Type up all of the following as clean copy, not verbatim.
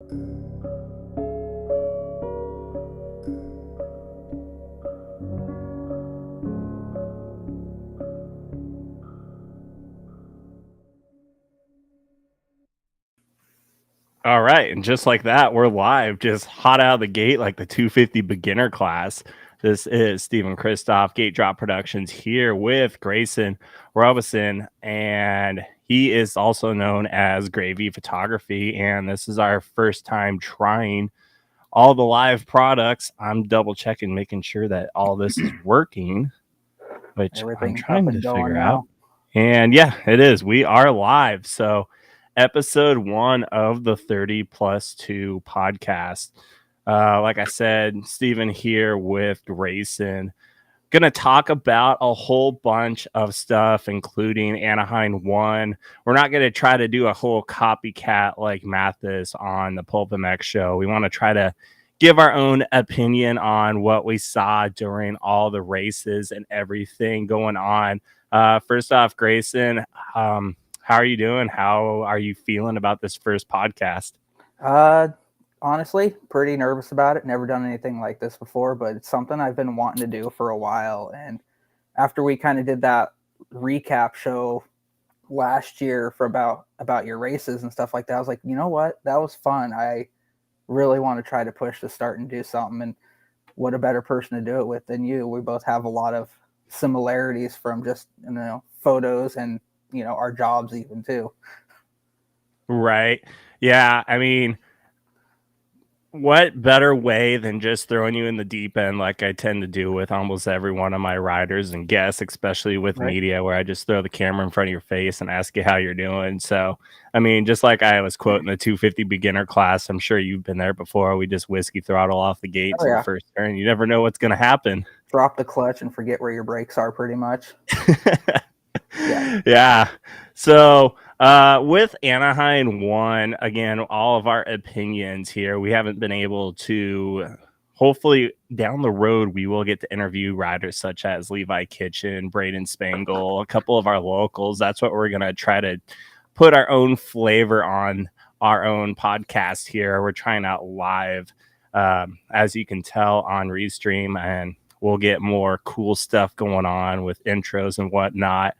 All right, and just like that, we're live, just hot out of the gate like the 250 beginner class. This is Stephen Christoph, Gate Drop Productions, here with Grayson Robeson, and he is also known as Gravy Photography. And this is our first time trying all the live products. I'm double checking, making sure that all this is working, which I'm Everything's up trying to and going figure out. now. And yeah, it is. We are live. So, episode 1 of the 30 plus 2 podcast. Like I said, Stephen here with Grayson. Gonna talk about a whole bunch of stuff, including Anaheim 1. We're not gonna try to do a whole copycat like Mathis on the Pulp MX show. We want to try to give our own opinion on what we saw during all the races and everything going on. First off, Grayson, how are you doing? How are you feeling about this first podcast? Uh, Honestly, pretty nervous about it. Never done anything like this before, but it's something I've been wanting to do for a while. And after we kind of did that recap show last year for about your races and stuff like that, I was like, you know what, that was fun. I really want to try to push to start and do something. And what a better person to do it with than you? We both have a lot of similarities from just photos and our jobs even too. Right. Yeah. I mean, what better way than just throwing you in the deep end like I tend to do with almost every one of my riders and guests, especially with Right. media, where I just throw the camera in front of your face and ask you how you're doing. So, I mean, just like I was quoting the 250 beginner class, I'm sure you've been there before. We just whiskey throttle off the gate Oh to the yeah. first turn. You never know what's going to happen. Drop the clutch and forget where your brakes are pretty much. Yeah. Yeah. So, with Anaheim 1, again, all of our opinions here, we haven't been able to. Hopefully, down the road, we will get to interview riders such as Levi Kitchen, Braden Spangle, a couple of our locals. That's what we're going to try to put our own flavor on our own podcast here. We're trying out live, as you can tell, on Restream, and we'll get more cool stuff going on with intros and whatnot.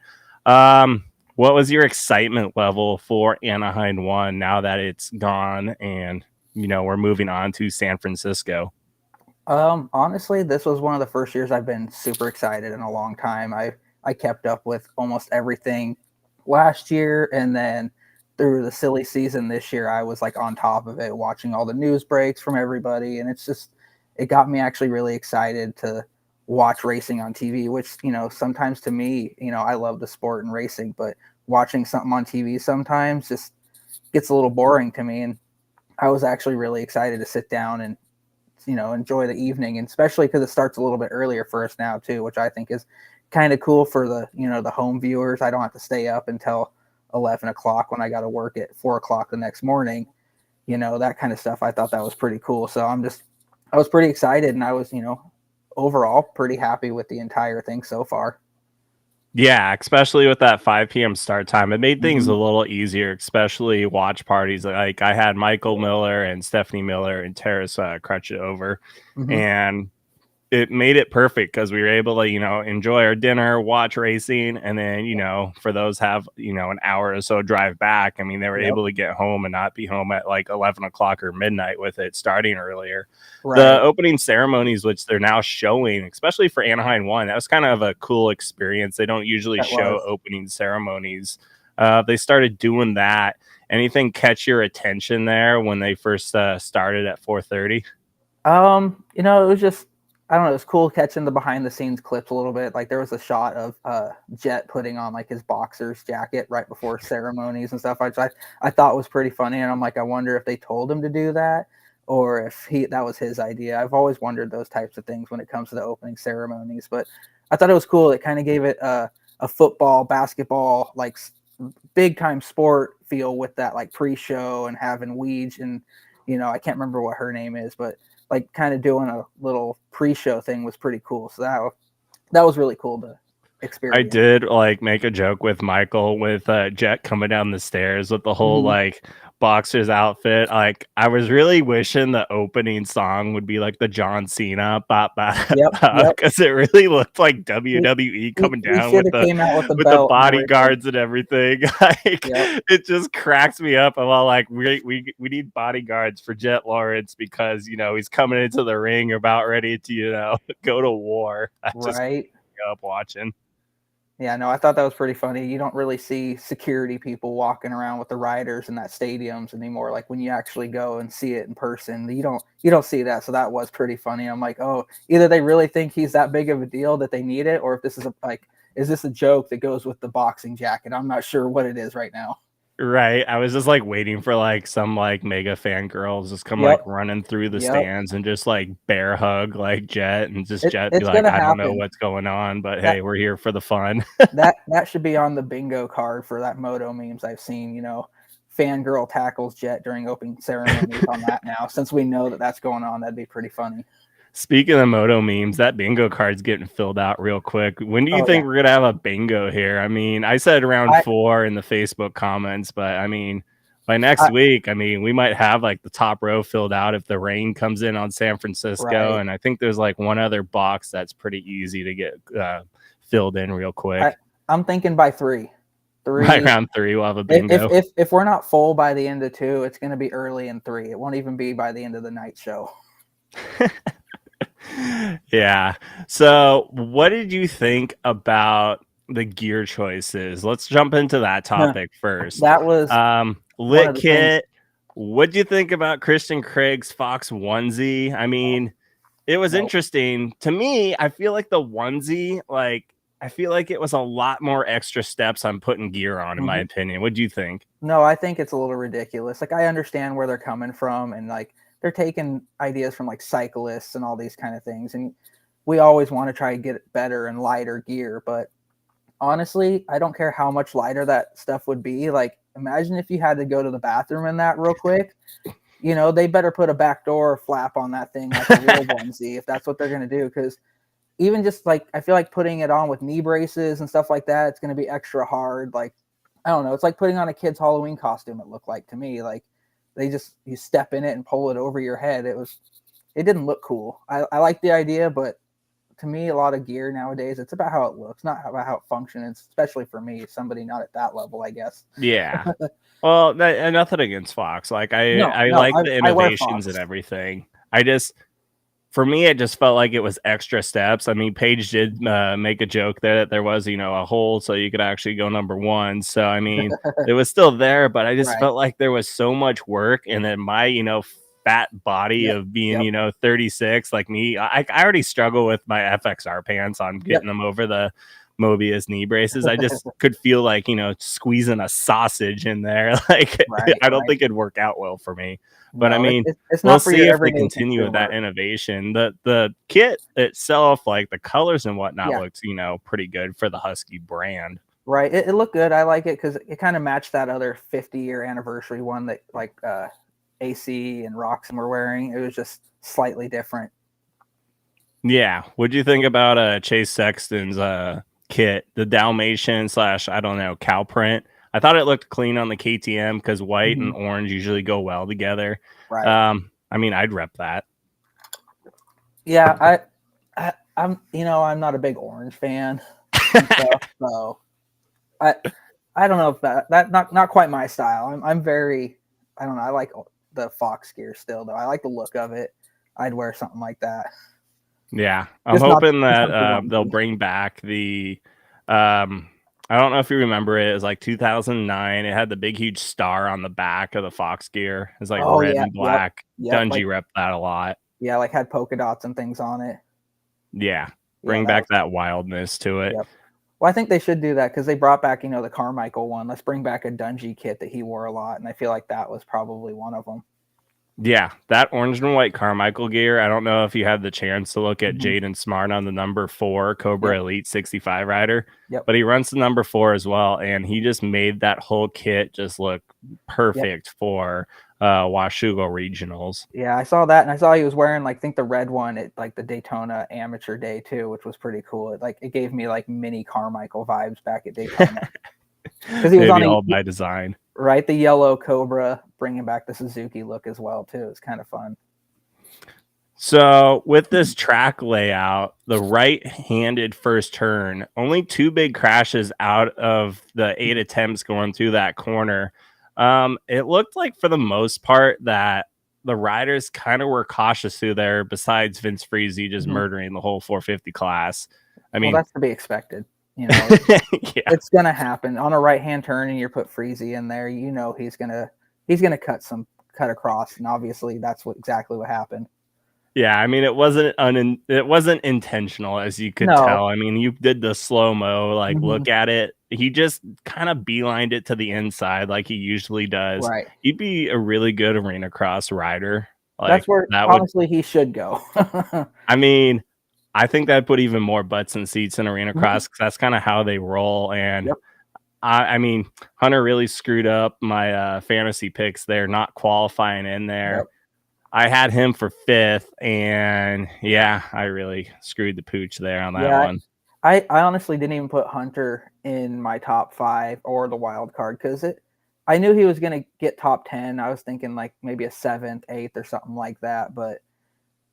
What was your excitement level for Anaheim 1 now that it's gone and we're moving on to San Francisco? Honestly, this was one of the first years I've been super excited in a long time. I kept up with almost everything last year, and then through the silly season this year, I was like on top of it, watching all the news breaks from everybody, and it got me actually really excited to watch racing on TV. Which sometimes to me, I love the sport and racing, but watching something on TV sometimes just gets a little boring to me, and I was actually really excited to sit down and enjoy the evening, and especially because it starts a little bit earlier for us now too, which I think is kind of cool for the home viewers. I don't have to stay up until 11 o'clock when I got to work at 4 o'clock the next morning. That kind of stuff. I thought that was pretty cool. So I was pretty excited, and I was overall pretty happy with the entire thing so far. Yeah, especially with that 5 p.m. start time, it made things Mm-hmm. a little easier, especially watch parties. Like I had Michael Miller and Stephanie Miller and Terrace Crutchett over, Mm-hmm. and it made it perfect because we were able to, enjoy our dinner, watch racing, and then, for those have, an hour or so drive back. I mean, they were Yep. able to get home and not be home at like 11 o'clock or midnight with it starting earlier. The Right. opening ceremonies, which they're now showing, especially for Anaheim 1, that was kind of a cool experience. They don't usually That show was. opening ceremonies. They started doing that. Anything catch your attention there when they first started at 4:30? It was just I don't know, it was cool catching the behind the scenes clips a little bit. Like there was a shot of Jet putting on like his boxer's jacket right before ceremonies and stuff, which I thought was pretty funny. And I'm like, I wonder if they told him to do that or if that was his idea. I've always wondered those types of things when it comes to the opening ceremonies. But I thought it was cool. It kind of gave it a football, basketball, like big time sport feel with that like pre-show and having Weege and I can't remember what her name is, but like kind of doing a little pre-show thing was pretty cool. So that was really cool to I experience. did like make a joke with Michael with Jet coming down the stairs with the whole Mhm. like boxer's outfit, like I was really wishing the opening song would be like the John Cena bop Yep, yep. because it really looked like He, WWE coming he down should have came out with the with the belt and everything. bodyguards and everything. Like Yep. it just cracks me up. I'm all like, we need bodyguards for Jet Lawrence because he's coming into the ring about ready to go to war. I just Right. up watching. Yeah, no, I thought that was pretty funny. You don't really see security people walking around with the riders in that stadiums anymore. Like when you actually go and see it in person, you don't see that. So that was pretty funny. I'm like, oh, either they really think he's that big of a deal that they need it, or if this is is this a joke that goes with the boxing jacket? I'm not sure what it is right now. Right. I was just like waiting for like some like mega fan girls just come like Yep. running through the Yep. stands and just like bear hug like Jet and just Jet be It's like, gonna I don't know happen. what's going on, but That hey, we're here for the fun. that should be on the bingo card for that moto memes I've seen. Fangirl tackles Jet during opening ceremonies on that now. Since we know that that's going on, that'd be pretty funny. Speaking of moto memes, that bingo card's getting filled out real quick. When do you Oh yeah, think we're gonna have a bingo here? I mean, I said around I 4 in the Facebook comments, but I mean, by next I week, I mean, we might have like the top row filled out if the rain comes in on San Francisco. right. And I think there's like one other box that's pretty easy to get filled in real quick. I'm thinking by three. By round 3, we'll have a bingo. If we're not full by the end of 2, it's going to be early in 3. It won't even be by the end of the night show. Yeah. So, what did you think about the gear choices? Let's jump into that topic first. That was Lit Kit. What do you think about Christian Craig's Fox onesie? I mean, it was interesting to me. I feel like the onesie, I feel like it was a lot more extra steps on putting gear on, in my opinion. What do you think? No, I think it's a little ridiculous. Like I understand where they're coming from, and like they're taking ideas from like cyclists and all these kind of things, and we always want to try to get better and lighter gear. But honestly, I don't care how much lighter that stuff would be. Like imagine if you had to go to the bathroom in that real quick. They better put a backdoor flap on that thing like a real onesie if that's what they're going to do, because even just like I feel like putting it on with knee braces and stuff like that, it's going to be extra hard. Like I don't know, it's like putting on a kid's Halloween costume. It looked like to me, like you step in it and pull it over your head. It didn't look cool. I like the idea, but to me, a lot of gear nowadays, it's about how it looks, not about how it functions. Especially for me, somebody not at that level, I guess. Yeah. Well, nothing against Fox. Like I like the innovations and everything. For me, it just felt like it was extra steps. I mean, Paige did make a joke that there was, a hole so you could actually go number 1. So, I mean, it was still there, but I just felt like there was so much work. And then my, fat body of being, 36, like me, I already struggle with my FXR pants on getting them over the Mobius knee braces. I just could feel like, squeezing a sausage in there. Like, I don't think it'd work out well for me. But I mean, it's we'll see if they continue with that innovation. The kit itself, like the colors and whatnot, looks pretty good for the Husky brand. Right, it looked good. I like it because it kind of matched that other 50-year anniversary one that like AC and Roxon were wearing. It was just slightly different. Yeah, what'd you think about Chase Sexton's kit, the Dalmatian / I don't know, cow print? I thought it looked clean on the KTM because white and orange usually go well together. Right. I mean, I'd rep that. Yeah, I'm I'm not a big orange fan, so I don't know if that not quite my style. I'm very, I don't know. I like the Fox gear still though. I like the look of it. I'd wear something like that. Yeah, I'm hoping that they'll bring back the I don't know if you remember it. It was like 2009. It had the big, huge star on the back of the Fox gear. It's like red and black. Yep. Dungey repped that a lot. Yeah, like had polka dots and things on it. Yeah, bring back that wildness to it. Yep. Well, I think they should do that because they brought back, the Carmichael one. Let's bring back a Dungey kit that he wore a lot, and I feel like that was probably one of them. Yeah, that orange and white Carmichael gear. I don't know if you had the chance to look at Jaden Smart on the number 4 Cobra Elite 65 rider, but he runs the number 4 as well, and he just made that whole kit just look perfect for Washougal regionals. Yeah, I saw that, and I saw he was wearing I think the red one at like the Daytona Amateur Day too, which was pretty cool. It gave me like mini Carmichael vibes back at Daytona because he was on all by design. Right, the yellow Cobra bringing back the Suzuki look as well too. It's kind of fun. So with this track layout, the right-handed first turn, only 2 big crashes out of the 8 attempts going through that corner. It looked like for the most part that the riders kind of were cautious through there, besides Vince Friese just murdering the whole 450 class. I mean, that's to be expected. You know, yeah. It's gonna happen on a right-hand turn, and you put Friese in there. You know, he's gonna cut across, and obviously that's exactly what happened. Yeah, I mean, it wasn't intentional, as you could No. tell. I mean, you did the slow-mo, like, Mhm. look at it. He just kind of beelined it to the inside like he usually does. Right. He'd be a really good arena cross rider. That's Like, where that would honestly he should go. I mean, I think that'd put even more butts in seats in arena Mhm. cross, because that's kinda how they roll, and Yep. I mean, Hunter really screwed up my, fantasy picks there, not qualifying in there. Yep. I had him for 5th, and yeah, I really screwed the pooch there on that Yeah. one. I honestly didn't even put Hunter in my top 5 or the wild card because I knew he was gonna get top 10. I was thinking like maybe a 7th, 8th, or something like that. But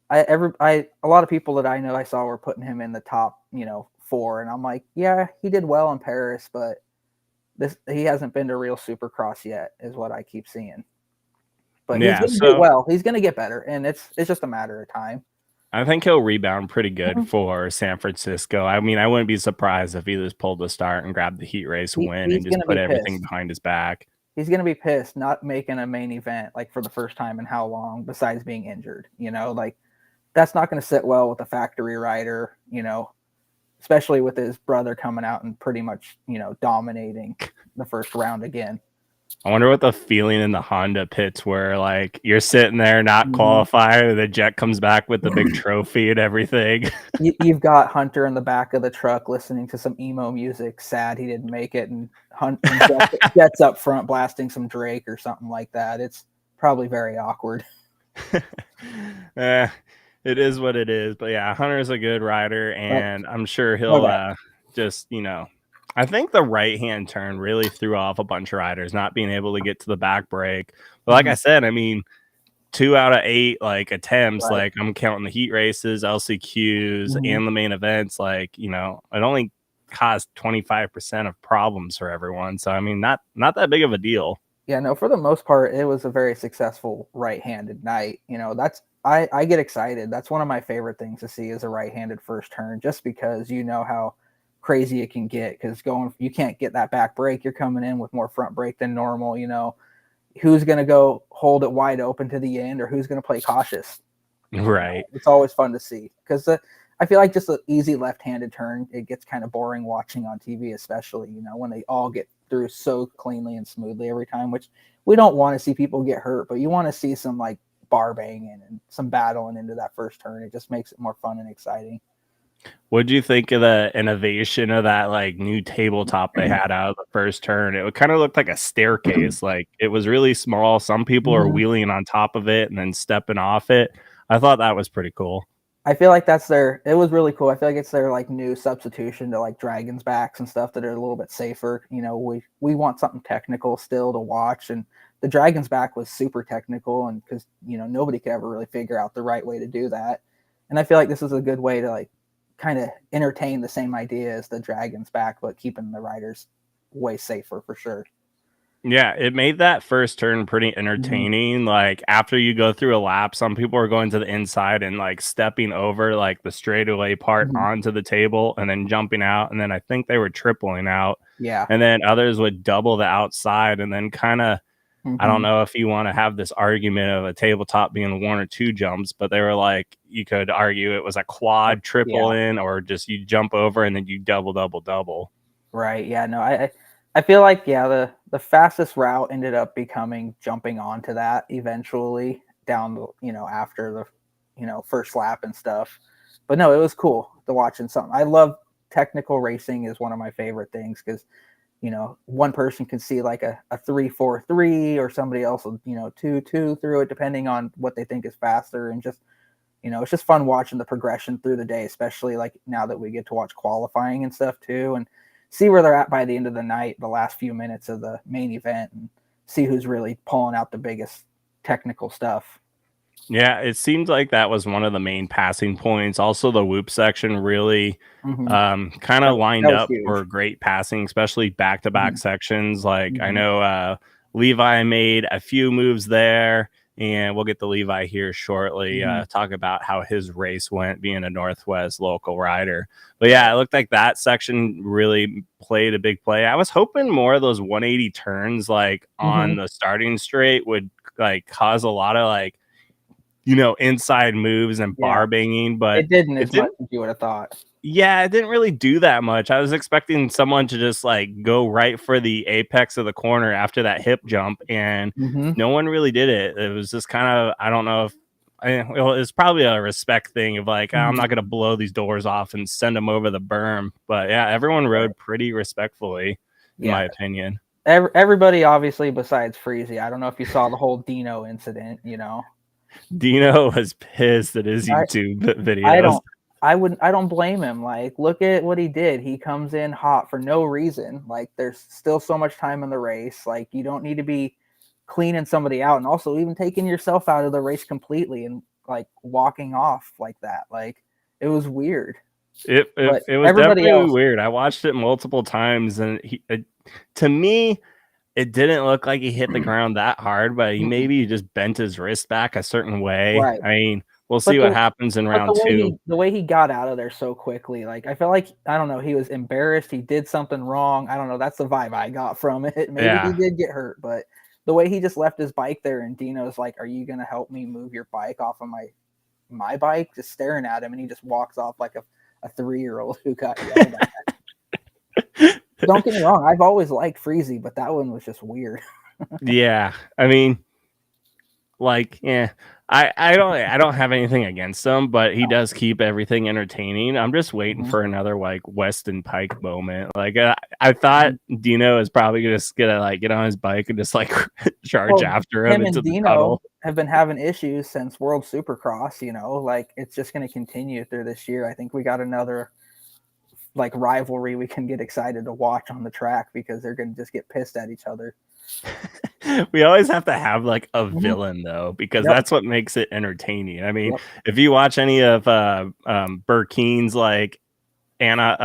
a lot of people that I know I saw were putting him in the top, 4, and I'm like, yeah, he did well in Paris, but he hasn't been to real Supercross yet, is what I keep seeing. But he's Yeah, gonna do so well. He's gonna get better, and it's just a matter of time. I think he'll rebound pretty good Mhm. for San Francisco. I mean, I wouldn't be surprised if he just pulled the start and grabbed the heat race win and He's just gonna put be everything pissed. behind his back. He's gonna be pissed not making a main event like for the first time in how long, besides being injured. Like that's not gonna sit well with a factory rider. Especially with his brother coming out and pretty much dominating the first round again. I wonder what the feeling in the Honda pits were like. You're sitting there not Mhm. qualified, the jet comes back with the big trophy and everything. You've got Hunter in the back of the truck listening to some emo music, sad he didn't make it, and Jet's up front blasting some Drake or something like that. It's probably very awkward. Eh, it is what it is. But yeah, Hunter's a good rider, But and I'm sure no he'll doubt. just, I think the right hand turn really threw off a bunch of riders, not being able to get to the back brake. But like I Mhm. said, I mean, 2 out of 8 like attempts, Right. like I'm counting the heat races, LCQs, Mhm. and the main events, like, it only caused 25% of problems for everyone. So I mean, not that big of a deal. Yeah, no, for the most part, it was a very successful right-handed night. That's I get excited. That's one of my favorite things to see is a right-handed first turn, just because you know how crazy it can get. Because you can't get that back brake. You're coming in with more front brake than normal. Who's going to go hold it wide open to the end, or who's going to play cautious? Right. It's always fun to see because I feel like just an easy left-handed turn, it gets kind of boring watching on TV, especially when they all get through so cleanly and smoothly every time. Which we don't want to see people get hurt, but you want to see some like bar banging and some battling into that first turn. It just makes it more fun and exciting. What'd you think of the innovation of that like new tabletop they had out of the first turn? It kind of looked like a staircase. Like it was really small. Some people are Mhm. wheeling on top of it and then stepping off it. I thought that was pretty cool. I feel like it was really cool. I feel like it's their like new substitution to like Dragon's backs and stuff that are a little bit safer. We want something technical still to watch, and the Dragon's back was super technical, and because nobody could ever really figure out the right way to do that. And I feel like this is a good way to like kind of entertain the same idea as the Dragon's back, but keeping the riders way safer for sure. Yeah, it made that first turn pretty Mhm. entertaining. Like after you go through a lap, some people are going to the inside and like stepping over like the straightaway part Mhm. onto the table and then jumping out. And then I think they were tripling out. Yeah. And then others would double the outside and then kind of, I don't Mhm. know if you want to have this argument of a tabletop being 1 or 2 jumps, but they were like, you could argue it was a quad Yeah. triple in, or just you jump over and then you double, double, double. Right. Yeah. No. I feel like the fastest route ended up becoming jumping onto that eventually down the after the first lap and stuff. But no, it was cool to watching something. I love technical racing is one of my favorite things because one person can see like a 3-4-3 or somebody else will 2-2 through it depending on what they think is faster, and just it's just fun watching the progression through the day, especially like now that we get to watch qualifying and stuff too, and see where they're at by the end of the night, the last few minutes of the main event. And see who's really pulling out the biggest technical stuff. Yeah, it seems like that was one of the main passing points. Also, the whoop section really Hmm. kind That, of that lined was up for huge. great passing, especially back to back Hmm. sections. Like I Hmm. know Levi made a few moves there, and we'll get to Levi here shortly. Hmm. Talk about how his race went, being a Northwest local rider. But yeah, Right. it looked like that section really played a big play. I was hoping more of those 180 turns, like on Hmm. the starting straight, would like cause a lot of like inside moves and Yeah. bar banging, but It didn't it as much didn't. as you would have thought. Yeah, it didn't really do that much. I was expecting someone to just like go right for the apex of the corner after that hip jump, and Hmm. no one really did it. It was just kind of, I don't know if, well, it's probably a respect thing of like, I'm Hmm. not going to blow these doors off and send them over the berm. But yeah, everyone Right. rode pretty respectfully, in Yeah. my opinion. Everybody, obviously, besides Freezy. I don't know if you saw the whole Dino incident. Dino was pissed at his I YouTube I videos. don't I don't blame him. Like, look at what he did. He comes in hot for no reason. Like, there's still so much time in the race. Like, you don't need to be cleaning somebody out, and also even taking yourself out of the race completely and like walking off like that. Like, it was weird. It, it But it was everybody definitely else, weird. I watched it multiple times, and to me, it didn't look like he hit the ground that hard, but mm-mm, he just bent his wrist back a certain way. right? I mean, we'll But see what happens in but round two. the way he got out of there so quickly, like I felt like I don't know, he was embarrassed. He did something wrong. I don't know. That's the vibe I got from it. Maybe he Yeah, did get hurt, but the way he just left his bike there, and Dino's like, "Are you gonna help me move your bike off of my bike?" Just staring at him, and he just walks off like a 3-year-old who got yelled at. Don't get me wrong, I've always liked Freezy, but that one was just weird. yeah. I mean, like, yeah, I don't have anything against him, but he does keep everything entertaining. I'm just waiting Hmm. for another like Weston Pike moment. Like I thought Hmm. Dino is probably just gonna like get on his bike and just like charge Well, after him him into and the Dino tunnel. have been having issues since World Supercross. Like it's just going to continue through this year. I think we got another like rivalry we can get excited to watch on the track because they're going to just get pissed at each other. We always have to have like a Hmm. villain though, because Yep. that's what makes it entertaining. I mean, Yep. if you watch any of Burkeen's like not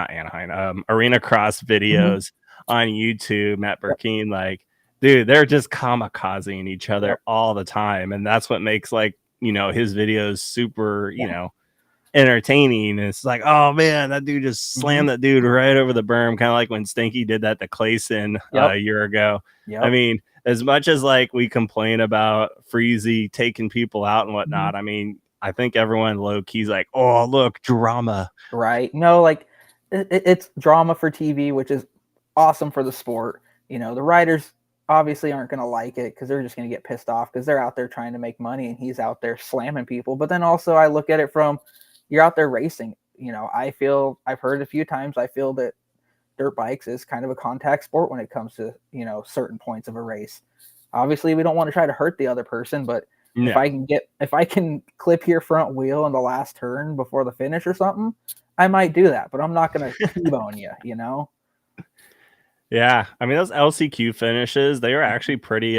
Anaheim, Arena Cross Hmm. videos on YouTube, Matt Yep. Burkeen, like, dude, they're just kamikazing each other Yep. all the time. And that's what makes like, his videos super, Yeah. entertaining. And it's like, oh man, that dude just Hmm. slammed that dude right over the berm, kind of like when Stinky did that to Clayson Yep. a year ago. I Yep. mean, as much as like we complain about Freezy taking people out and Hmm. whatnot, I mean, I think everyone low key's like, oh look, drama. Right. No, like it's drama for TV, which is awesome for the sport. The writers obviously aren't going to like it because they're just going to get pissed off because they're out there trying to make money and he's out there slamming people. But then also, I look at it from you're out there racing. I've heard a few times, I feel that dirt bikes is kind of a contact sport when it comes to, certain points of a race. Obviously, we don't want to try to hurt the other person, but No. if I can clip your front wheel in the last turn before the finish or something, I might do that, but I'm not going to T-bone you. Yeah, I mean those LCQ finishes, they were actually pretty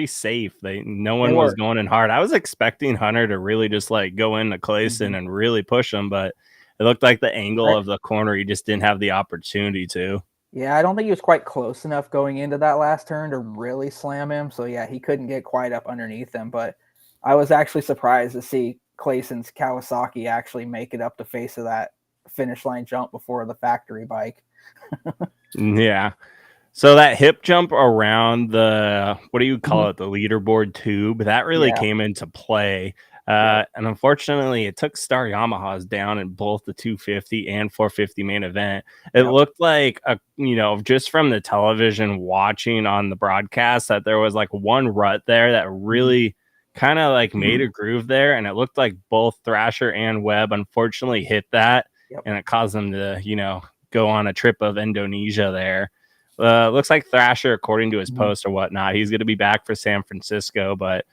safe. No They one was were. going in hard. I was expecting Hunter to really just like go into Mhm. Clayson and really push him, but it looked like the angle I, of the corner he just didn't have the opportunity to. yeah, I don't think he was quite close enough going into that last turn to really slam him. So yeah, he couldn't get quite up underneath him. But I was actually surprised to see Clayson's Kawasaki actually make it up the face of that finish line jump before the factory bike. Yeah. So that hip jump around the, what do you Mhm. call it, the leaderboard tube, that really Yeah. came into play. Yep. And unfortunately, it took Star Yamahas down in both the 250 and 450 main event. It Yep. looked like just from the television watching on the broadcast, that there was like one rut there that Mhm. really kind of like made a groove there, and it looked like both Thrasher and Webb unfortunately hit that, Yep. and it caused them to go on a trip of Indonesia there. Looks like Thrasher, according to his Mhm. post or whatnot, he's going to be back for San Francisco. But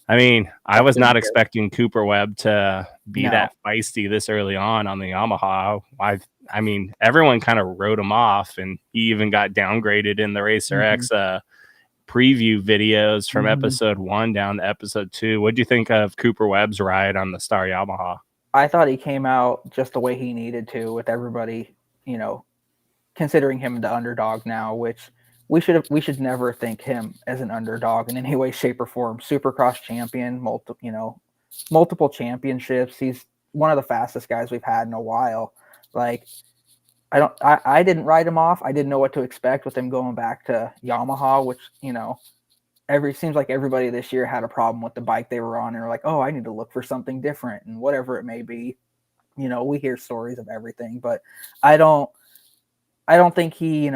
I mean, I That was should be not good. expecting Cooper Webb to be No. that feisty this early on the Yamaha. I mean, everyone kind of wrote him off, and he even got downgraded in the Racer Mhm. X preview videos from Mhm. episode 1 down to episode 2. What do you think of Cooper Webb's ride on the Star Yamaha? I thought he came out just the way he needed to, with everybody, you know, considering him the underdog now, which we should never think him as an underdog in any way, shape, or form. Supercross champion, multiple championships. He's one of the fastest guys we've had in a while. Like, I didn't write him off. I didn't know what to expect with him going back to Yamaha, which, seems like everybody this year had a problem with the bike they were on, and they're like, oh, I need to look for something different, and whatever it may be. We hear stories of everything, but I don't think he,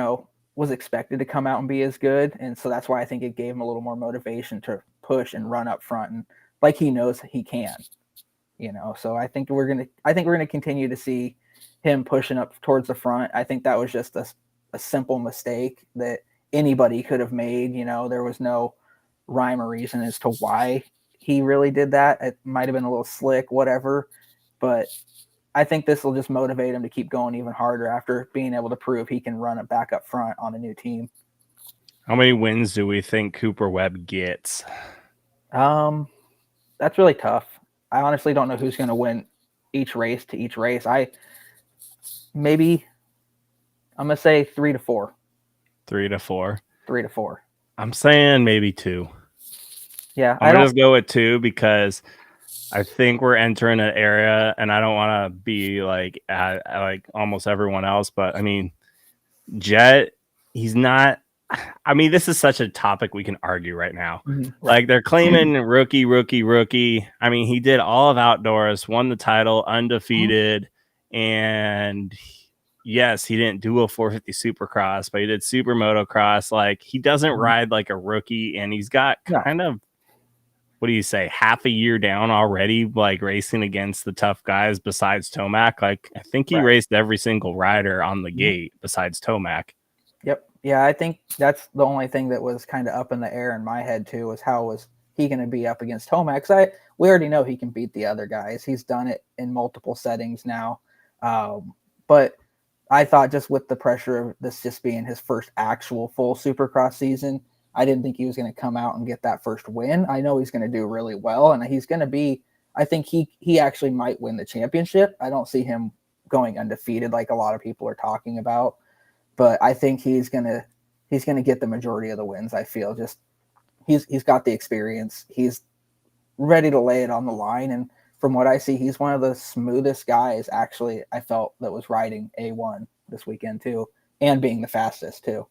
was expected to come out and be as good, and so that's why I think it gave him a little more motivation to push and run up front, and like he knows he can. So I think we're gonna continue to see him pushing up towards the front. I think that was just a simple mistake that anybody could have made. There was no rhyme or reason as to why he really did that. It might have been a little slick, whatever, but I think this will just motivate him to keep going even harder after being able to prove he can run it back up front on a new team. How many wins do we think Cooper Webb gets? That's really tough. I honestly don't know who's going to win each race to each race. I'm going to say 3 to 4. 3 to 4. 3 to 4. I'm saying maybe 2. Yeah, I'm gonna just go with 2 because I think we're entering an area, and I don't want to be like almost everyone else, but I mean, Jet, he's not. I mean, this is such a topic we can argue right now. Mm-hmm. Like, they're claiming rookie. I mean, he did all of outdoors, won the title, undefeated, and yes, he didn't do a 450 Supercross, but he did Super Motocross. Like, he doesn't ride like a rookie, and he's got kind of, what do you say, half a year down already, like racing against the tough guys besides Tomac. Like, I think he raced every single rider on the gate besides Tomac. Yep. Yeah, I think that's the only thing that was kind of up in the air in my head too, was how was he going to be up against Tomac? We already know he can beat the other guys. He's done it in multiple settings now. But I thought, just with the pressure of this just being his first actual full Supercross season, I didn't think he was going to come out and get that first win. I know he's going to do really well, and he's going to be, I think he actually might win the championship. I don't see him going undefeated like a lot of people are talking about, but I think he's going to get the majority of the wins. I feel just he's got the experience. He's ready to lay it on the line, and from what I see, he's one of the smoothest guys, actually, I felt, that was riding A1 this weekend too, and being the fastest too.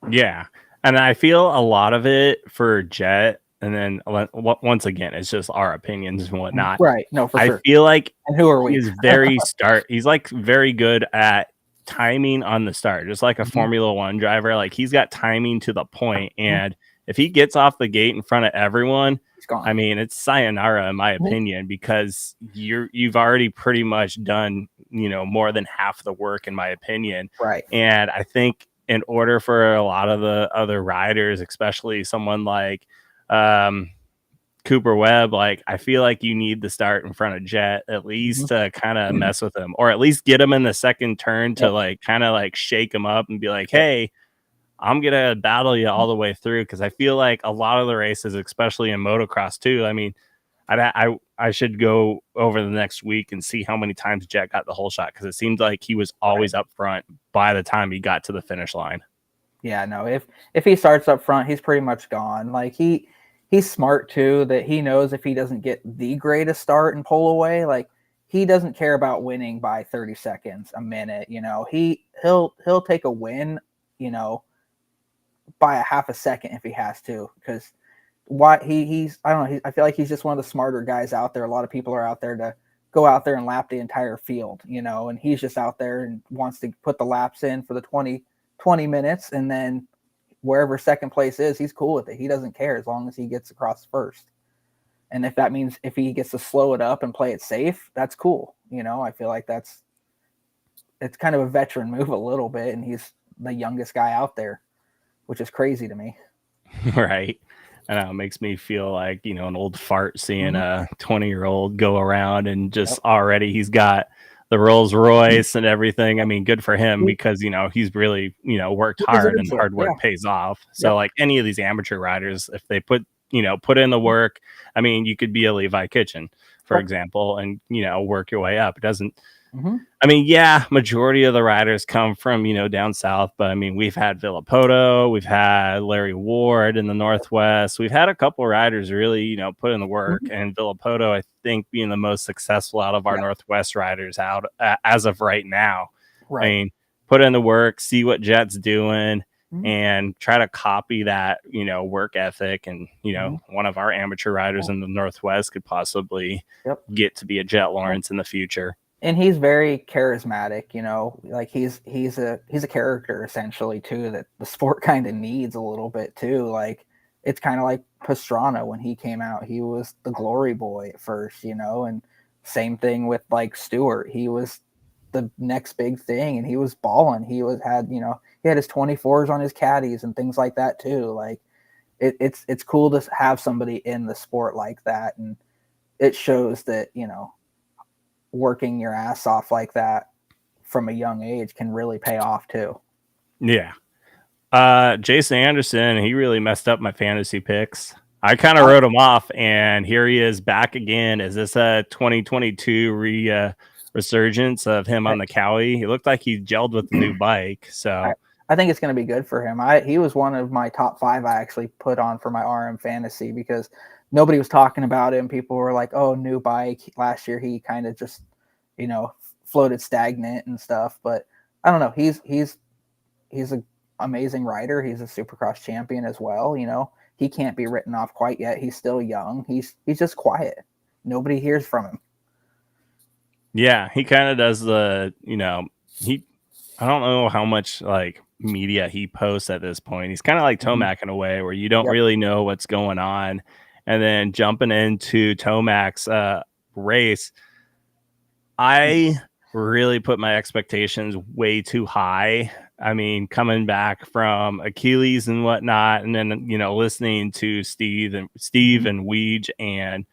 Yeah. And I feel a lot of it for Jet, and then once again, it's just our opinions and whatnot. Right. No, for sure. I feel like, and who are we? He's he's like very good at timing on the start, just like a Formula One driver. Like, he's got timing to the point, and if he gets off the gate in front of everyone, I mean, it's sayonara in my opinion, because you've already pretty much done, more than half the work, in my opinion. Right. And I think in order for a lot of the other riders, especially someone like Cooper Webb, like, I feel like you need to start in front of Jet at least to kind of mess with him, or at least get him in the second turn to like kind of like shake him up and be like, hey, I'm gonna battle you all the way through. Because I feel like a lot of the races, especially in motocross too, I mean, I should go over the next week and see how many times Jet got the whole shot, because it seemed like he was always up front by the time he got to the finish line. Yeah, no, if he starts up front, he's pretty much gone. Like, he's smart too, that he knows if he doesn't get the greatest start and pull away, like, he doesn't care about winning by 30 seconds, a minute. He'll take a win, by a half a second if he has to, because he's I don't know, I feel like he's just one of the smarter guys out there. A lot of people are out there to go out there and lap the entire field, and he's just out there and wants to put the laps in for the 20 minutes, and then wherever second place is, he's cool with it. He doesn't care as long as he gets across first. And if that means if he gets to slow it up and play it safe, that's cool. I feel like it's kind of a veteran move a little bit, and he's the youngest guy out there, which is crazy to me. Right. And it makes me feel like, an old fart seeing a 20-year-old go around and just already he's got the Rolls Royce and everything. I mean, good for him because he's really worked He hard and deserves it. hard Yeah. work pays off. So Yep. like any of these amateur riders, if they put in the work, I mean, you could be a Levi Kitchen, for Yep. example, and work your way up. It doesn't. Mm-hmm. I mean, yeah, majority of the riders come from, down south, but I mean, we've had Villapoto, we've had Larry Ward in the Northwest. We've had a couple riders really, put in the work, Mm-hmm. and Villapoto, I think, being the most successful out of our Yeah. Northwest riders out as of right now. Right. I mean, put in the work, see what Jet's doing, Mhm. and try to copy that, work ethic. And, one of our amateur riders in the Northwest could possibly get to be a Jet Lawrence in the future. And he's very charismatic, like he's a character essentially too, that the sport kind of needs a little bit too. Like it's kind of like Pastrana when he came out, he was the glory boy at first, and same thing with like Stewart. He was the next big thing and he was balling. He had his 24s on his caddies and things like that too. Like it's cool to have somebody in the sport like that, and it shows that, working your ass off like that from a young age can really pay off too. Yeah. Jason Anderson, he really messed up my fantasy picks. I kind of wrote him off, and here he is back again. Is this a 2022 resurgence of him on the Cowie? He looked like he gelled with the new bike. So I think it's going to be good for him. He was one of my top 5 I actually put on for my RM fantasy because nobody was talking about him. People were like, oh, new bike. Last year he kind of just, floated stagnant and stuff. But I don't know. He's an amazing rider. He's a Supercross champion as well. He can't be written off quite yet. He's still young. He's just quiet. Nobody hears from him. Yeah, he kind of does the, I don't know how much like media he posts at this point. He's kind of like Tomac in a way where you don't really know what's going on. And then jumping into Tomac's race, I really put my expectations way too high. I mean, coming back from Achilles and whatnot, and then, listening to Steve and Weege and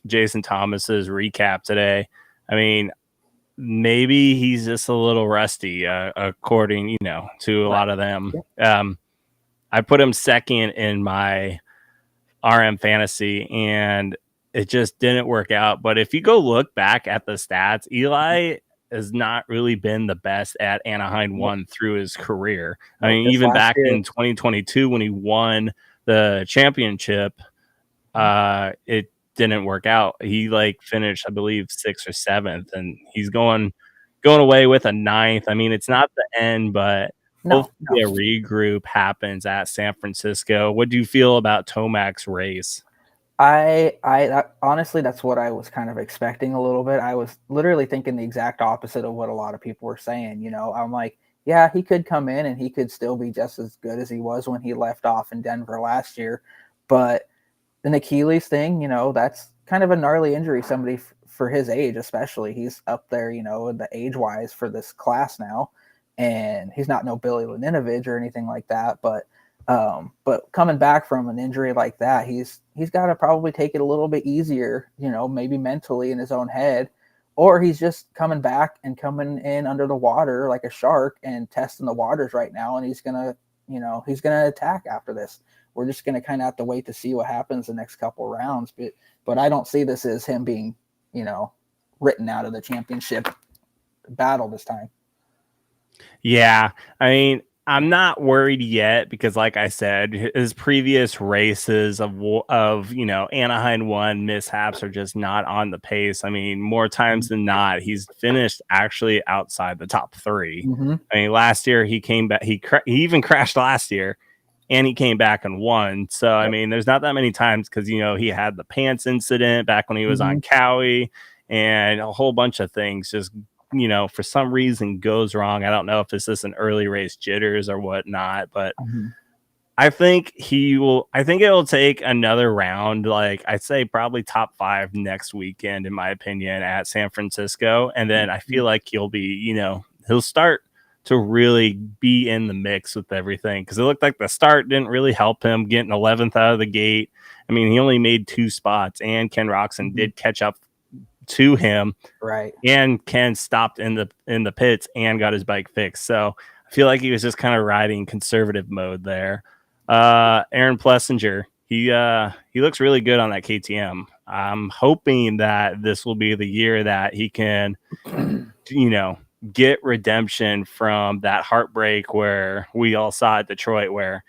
Jason Thomas's recap today. I mean, maybe he's just a little rusty, according, to a lot of them. I put him second in my RM fantasy, and it just didn't work out. But if you go look back at the stats, Eli has not really been the best at Anaheim 1 through his career. I mean, even back in 2022 when he won the championship, it didn't work out. He finished, I believe, 6th or 7th, and he's going away with a 9th. I mean, it's not the end, but hopefully a regroup happens at San Francisco. What do you feel about Tomac's race? I honestly, that's what I was kind of expecting a little bit. I was literally thinking the exact opposite of what a lot of people were saying. I'm like, yeah, he could come in and he could still be just as good as he was when he left off in Denver last year. But the Achilles thing, that's kind of a gnarly injury. Somebody for his age, especially, he's up there, the age wise for this class now, and he's not no Billy Laninovich or anything like that. But coming back from an injury like that, he's got to probably take it a little bit easier, maybe mentally in his own head, or he's just coming back and coming in under the water like a shark and testing the waters right now, and he's gonna attack after this. We're just gonna kind of have to wait to see what happens the next couple rounds, but I don't see this as him being, written out of the championship battle this time. Yeah, I mean, I'm not worried yet because, like I said, his previous races of Anaheim 1 mishaps are just not on the pace. I mean, more times than not, he's finished actually outside the top 3. Mm-hmm. I mean, last year he came back. He even crashed last year, and he came back and won. So, I mean, there's not that many times because, he had the pants incident back when he was on Cowie and a whole bunch of things just for some reason goes wrong. I don't know if this is an early race jitters or whatnot, but I think it'll take another round. Like I'd say probably top 5 next weekend, in my opinion, at San Francisco. And then I feel like he'll be, he'll start to really be in the mix with everything. Cause it looked like the start didn't really help him getting 11th out of the gate. I mean, he only made 2 spots, and Ken Roczen did catch up to him, Right. and Ken stopped in the pits and got his bike fixed. So I feel like he was just kind of riding conservative mode there. Aaron Plessinger, he looks really good on that KTM. I'm hoping that this will be the year that he can, get redemption from that heartbreak where we all saw at Detroit, where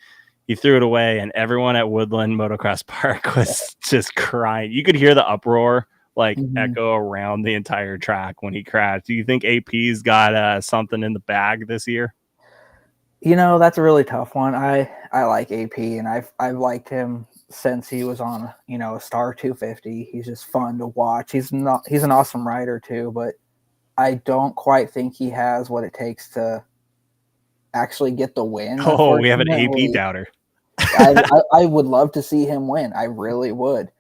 he threw it away and everyone at Woodland Motocross Park was just crying. You could hear the uproar echo around the entire track when he crashed. Do you think AP's got something in the bag this year? That's a really tough one. I like AP, and I've liked him since he was on, a Star 250. He's just fun to watch. He's an awesome rider too, but I don't quite think he has what it takes to actually get the win. Oh, we have an AP doubter. I would love to see him win. I really would,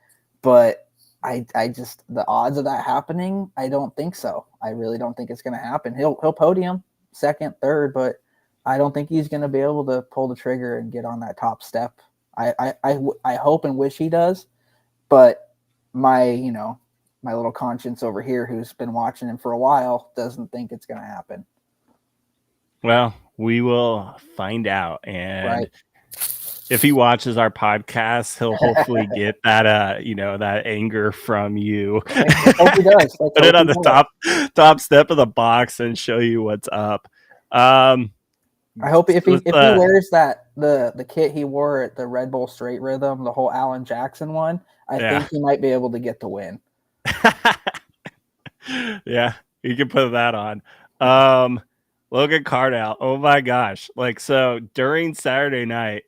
but I just, the odds of that happening, I don't think so. I really don't think it's going to happen. He'll podium second, third, but I don't think he's going to be able to pull the trigger and get on that top step. I hope and wish he does, but my little conscience over here, who's been watching him for a while, doesn't think it's going to happen. Well, we will find out. And if he watches our podcast, he'll hopefully get that, that anger from you. I hope he does. Put it on the top step of the box and show you what's up. I hope if he wears the kit he wore at the Red Bull Straight Rhythm, the whole Alan Jackson one, I think he might be able to get the win. Yeah, you can put that on. Logan Cardell, oh my gosh. So during Saturday night,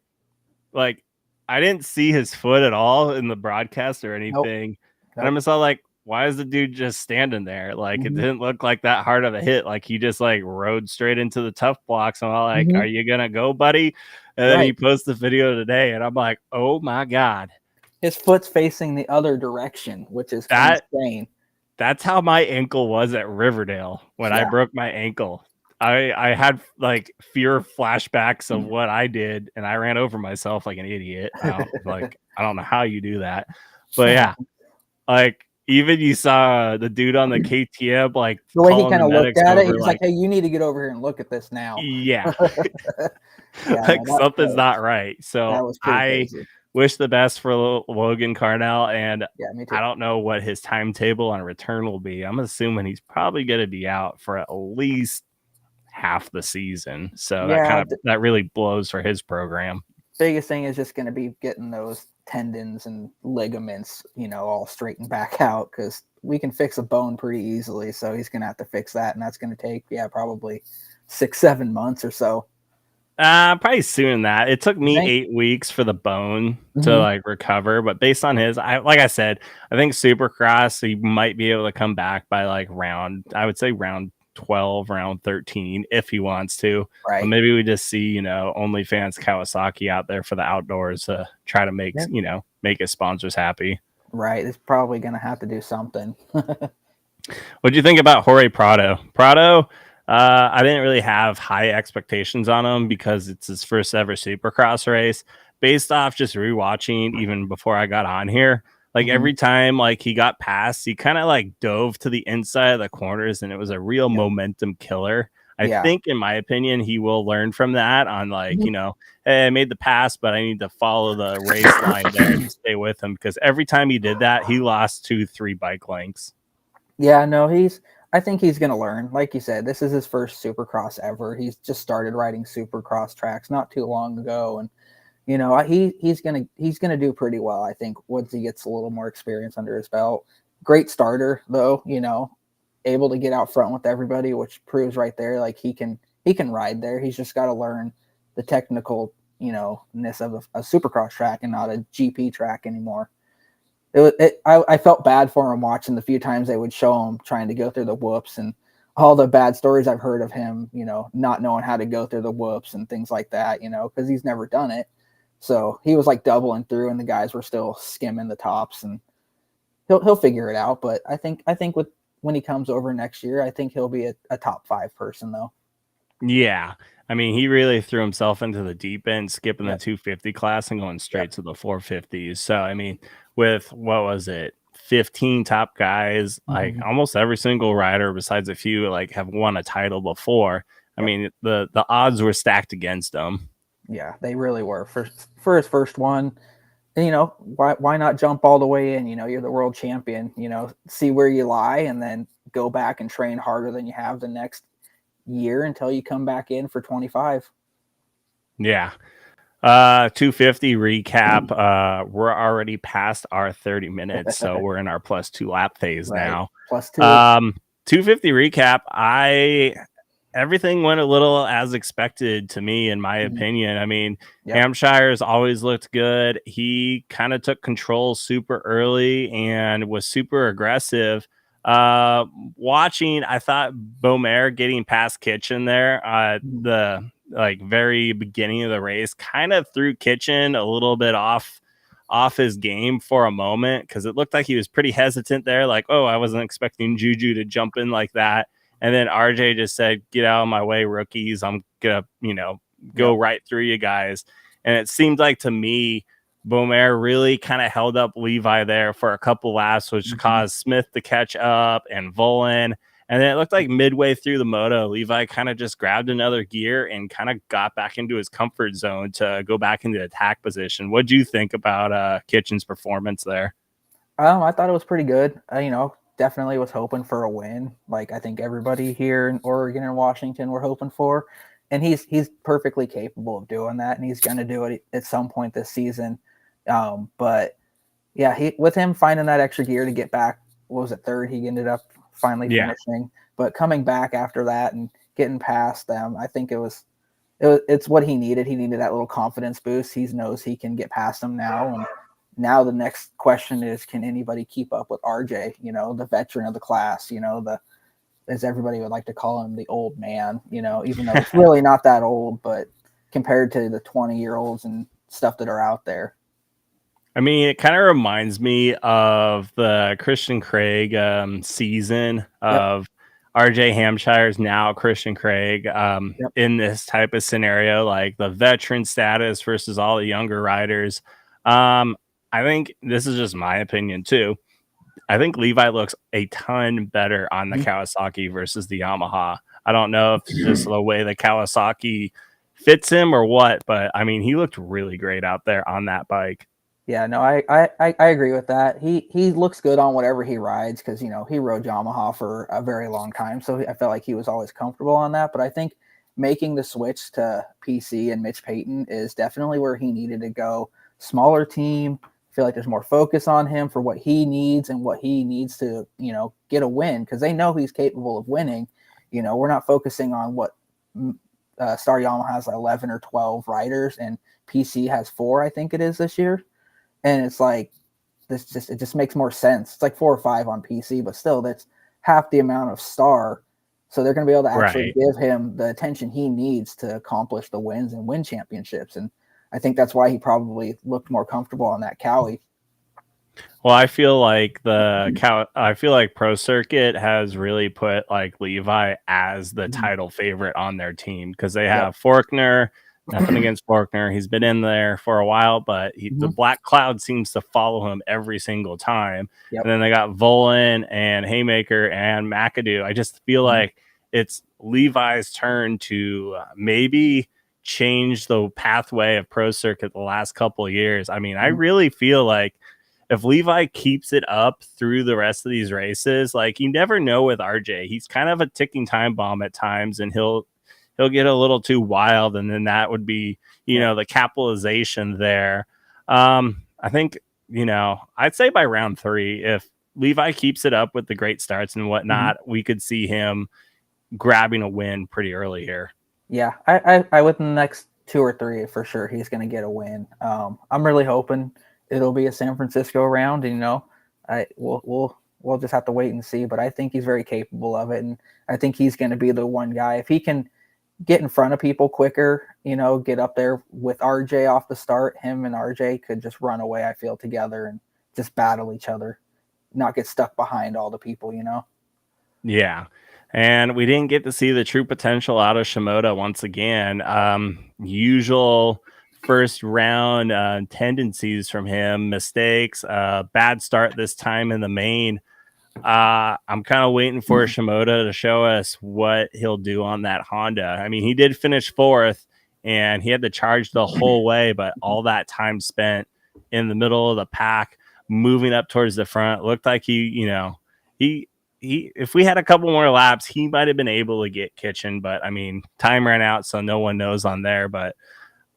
I didn't see his foot at all in the broadcast or anything. Nope. And I'm just all like, why is the dude just standing there? It didn't look like that hard of a hit. He just rode straight into the tough blocks. I'm all like, are you gonna go, buddy? And then he posts the video today, and I'm like, oh my god, his foot's facing the other direction, which is insane. That's how my ankle was at Riverdale when I broke my ankle. I had fear flashbacks of what I did, and I ran over myself like an idiot. I don't know how you do that, but yeah, even you saw the dude on the KTM, the way he kind of looked at it, he's like, "Hey, you need to get over here and look at this now." Yeah, something's not right. So I wish the best for Logan Cardell, and I don't know what his timetable on return will be. I'm assuming he's probably going to be out for at least half the season. So that really blows for his program. Biggest thing is just going to be getting those tendons and ligaments, all straightened back out, because we can fix a bone pretty easily. So he's going to have to fix that, and that's going to take probably 6-7 months or so. Probably sooner than that. It took me 8 weeks for the bone to recover, but based on his, like I said, I think Supercross, he might be able to come back by round 12, round 13 if he wants to. Right. But maybe we just see, OnlyFans Kawasaki out there for the outdoors to try to make make his sponsors happy. Right. It's probably going to have to do something. What do you think about Jorge Prado? Prado, I didn't really have high expectations on him because it's his first ever Supercross race. Based off just rewatching even before I got on here, every time he got past, he kind of dove to the inside of the corners, and it was a real momentum killer. I think, in my opinion, he will learn from that on hey, I made the pass, but I need to follow the race line there and stay with him, because every time he did that, he lost 2-3 bike lengths. Yeah, no, I think he's going to learn. Like you said, this is his first Supercross ever. He's just started riding Supercross tracks not too long ago, and he's gonna do pretty well, I think, once he gets a little more experience under his belt. Great starter though, able to get out front with everybody, which proves right there he can ride there. He's just got to learn the technical ness of a Supercross track and not a GP track anymore. I felt bad for him watching the few times they would show him trying to go through the whoops, and all the bad stories I've heard of him, not knowing how to go through the whoops and things like that, because he's never done it. So he was doubling through, and the guys were still skimming the tops, and he'll figure it out. But I think when he comes over next year, I think he'll be a top 5 person though. Yeah. I mean, he really threw himself into the deep end, skipping the 250 class and going straight to the 450s. So, I mean, with, what was it, 15 top guys, like Mhm. almost every single rider besides a few like have won a title before. I Yep. mean, the odds were stacked against him. Yeah, they really were for his first one. And, why not jump all the way in? You're the world champion. See where you lie, and then go back and train harder than you have the next year until you come back in for 25. Yeah. 250 recap. We're already past our 30 minutes, so we're in our plus 2 lap phase Right. now. Plus two. 250 recap. Everything went a little as expected to me, in my Mhm. opinion. I mean, Yep. Hampshire's always looked good. He kind of took control super early and was super aggressive. Uh, Watching, I thought Beaumaire getting past Kitchen there, Mhm. the like very beginning of the race, kind of threw Kitchen a little bit off his game for a moment, because it looked like he was pretty hesitant there. Like, oh, I wasn't expecting Juju to jump in like that. And then RJ just said, "Get out of my way, rookies. I'm gonna, go Yep. right through you guys." And it seemed like to me, Beaumaire really kind of held up Levi there for a couple laps, which Mhm. caused Smith to catch up and Volan. And then it looked like midway through the moto, Levi kind of just grabbed another gear and kind of got back into his comfort zone to go back into attack position. What do you think about Kitchen's performance there? I thought it was pretty good. Definitely was hoping for a win. Like I think everybody here in Oregon and Washington were hoping for, and he's perfectly capable of doing that, and he's going to do it at some point this season. But yeah, he with him finding that extra gear to get back. What was it, third? He ended up finally Yeah. finishing, but coming back after that and getting past them, I think it's what he needed. He needed that little confidence boost. He knows he can get past them now, and now the next question is, can anybody keep up with RJ? The veteran of the class. The as everybody would like to call him, the old man. Even though it's really not that old, but compared to the 20-year-olds and stuff that are out there. I mean, it kind of reminds me of the Christian Craig season Yep. of RJ Hampshire's now Christian Craig Yep. in this type of scenario, like the veteran status versus all the younger riders. I think this is just my opinion too. I think Levi looks a ton better on the Mhm. Kawasaki versus the Yamaha. I don't know if it's just the way the Kawasaki fits him or what, but I mean, he looked really great out there on that bike. Yeah, no, I agree with that. He looks good on whatever he rides because he rode Yamaha for a very long time, so I felt like he was always comfortable on that. But I think making the switch to PC and Mitch Payton is definitely where he needed to go. Smaller team. I feel like there's more focus on him for what he needs and what he needs to get a win because they know he's capable of winning. We're not focusing on what Star Yamaha has 11 or 12 riders and PC has 4, I think it is this year, and it's like it just makes more sense. It's like 4 or 5 on PC, but still that's half the amount of Star. So they're going to be able to actually Right. give him the attention he needs to accomplish the wins and win championships. And I think that's why he probably looked more comfortable on that Cowie. Well, I feel like Pro Circuit has really put like Levi as the Mhm. title favorite on their team because they Yep. have Forkner. Nothing against Forkner. He's been in there for a while, but the Mhm. black cloud seems to follow him every single time. And Yep. then they got Volan and Haymaker and McAdoo. I just feel Mhm. like it's Levi's turn to maybe change the pathway of Pro Circuit the last couple of years. I mean, I Mhm. really feel like if Levi keeps it up through the rest of these races, like you never know with RJ. He's kind of a ticking time bomb at times, and he'll get a little too wild, and then that would be Yep. the capitalization there. I think I'd say by round 3, if Levi keeps it up with the great starts and Mhm. whatnot, we could see him grabbing a win pretty early here. Yeah, I within the next 2 or 3 for sure he's going to get a win. I'm really hoping it'll be a San Francisco round. And, we'll just have to wait and see. But I think he's very capable of it, and I think he's going to be the one guy if he can get in front of people quicker. Get up there with RJ off the start. Him and RJ could just run away. I feel together and just battle each other, not get stuck behind all the people. Yeah. And we didn't get to see the true potential out of Shimoda once again. Usual first round tendencies from him, mistakes, bad start this time in the main. I'm kind of waiting for Shimoda to show us what he'll do on that Honda. I mean, he did finish fourth and he had to charge the whole way, but all that time spent in the middle of the pack, moving up towards the front, looked like he if we had a couple more laps, he might have been able to get Kitchen, but I mean, time ran out, so no one knows on there. But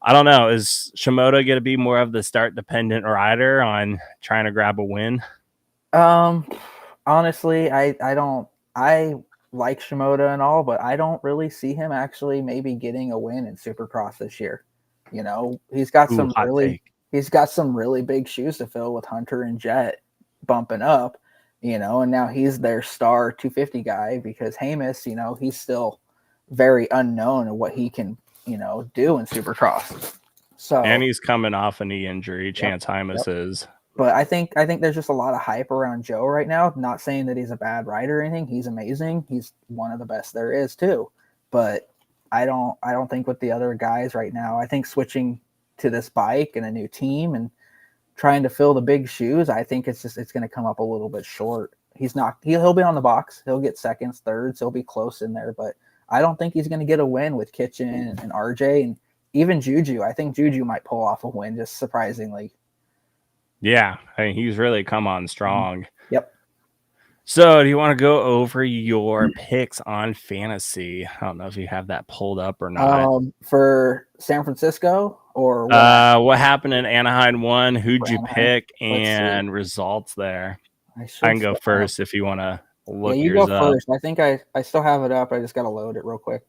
I don't know. Is Shimoda going to be more of the start dependent rider on trying to grab a win? Honestly, I like Shimoda and all, but I don't really see him actually maybe getting a win in Supercross this year. You know, he's got some really big shoes to fill with Hunter and Jet bumping up, you know, and now he's their star 250 guy because Hamas, you know, he's still very unknown in what he can, you know, do in Supercross. So and he's coming off a knee injury, Chance Hamas is. But I think there's just a lot of hype around Joe right now. Not saying that he's a bad rider or anything. He's amazing. He's one of the best there is too. But I don't think with the other guys right now. I think switching to this bike and a new team and trying to fill the big shoes, I think it's going to come up a little bit short. He'll be on the box. He'll get seconds, thirds. He'll be close in there, but I don't think he's going to get a win with Kitchen and RJ and even Juju. I think Juju might pull off a win just surprisingly. Yeah, I mean, he's really come on strong. Yep. So do you want to go over your picks on fantasy? I don't know if you have that pulled up or not. For San Francisco or what happened in Anaheim 1? Who'd you pick and results there? I can go first if you want to look yours up. You go first. I think I still have it up. I just got to load it real quick.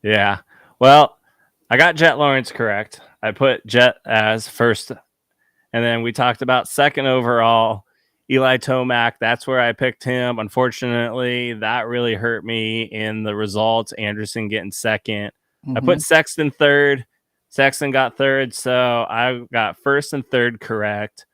Yeah. Well, I got Jet Lawrence correct. I put Jet as first. And then we talked about second overall, Eli Tomac. That's where I picked him. Unfortunately, that really hurt me in the results. Anderson getting second. Mm-hmm. I put Sexton third. Sexton got third. So I got first and third correct.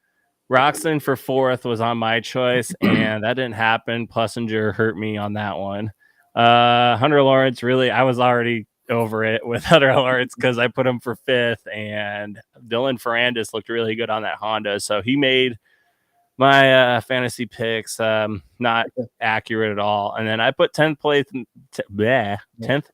Roczen for fourth was on my choice, and that didn't happen. Plessinger hurt me on that one. Hunter Lawrence, really, I was already over it with Hunter Lawrence because I put him for fifth, and Dylan Ferrandis looked really good on that Honda, so he made my fantasy picks not accurate at all. And then I put 10th